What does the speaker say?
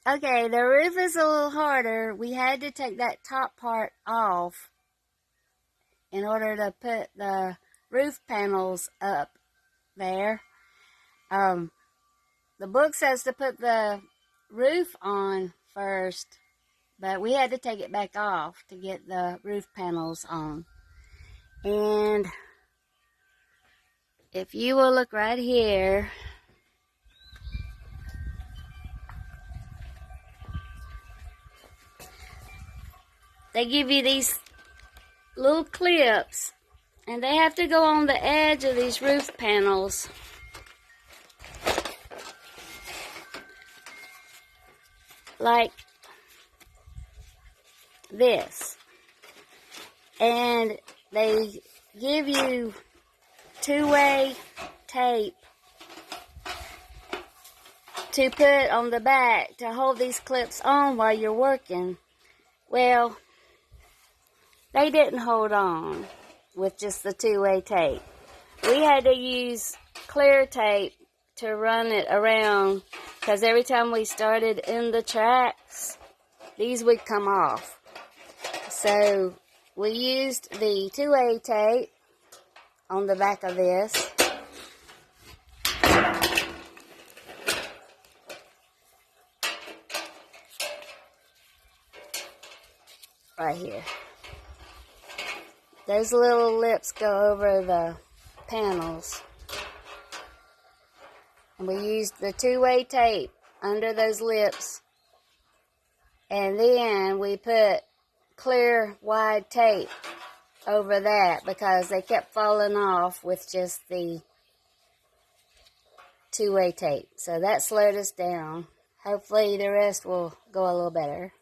Okay, the roof is a little harder. We had to take that top part off in order to put the roof panels up there. The book says to put the roof on first, but we had to take it back off to get the roof panels on. And if you will look right here, they give you these little clips, and they have to go on the edge of these roof panels. Like this. And they give you two-way tape to put on the back to hold these clips on while you're working. Well, they didn't hold on with just the two-way tape. We had to use clear tape to run it around, because every time we started in the tracks, these would come off. So we used the two-way tape on the back of this. Right here. Those little lips go over the panels. And we used the two-way tape under those lips. And then we put clear wide tape over that because they kept falling off with just the two-way tape. So that slowed us down. Hopefully the rest will go a little better.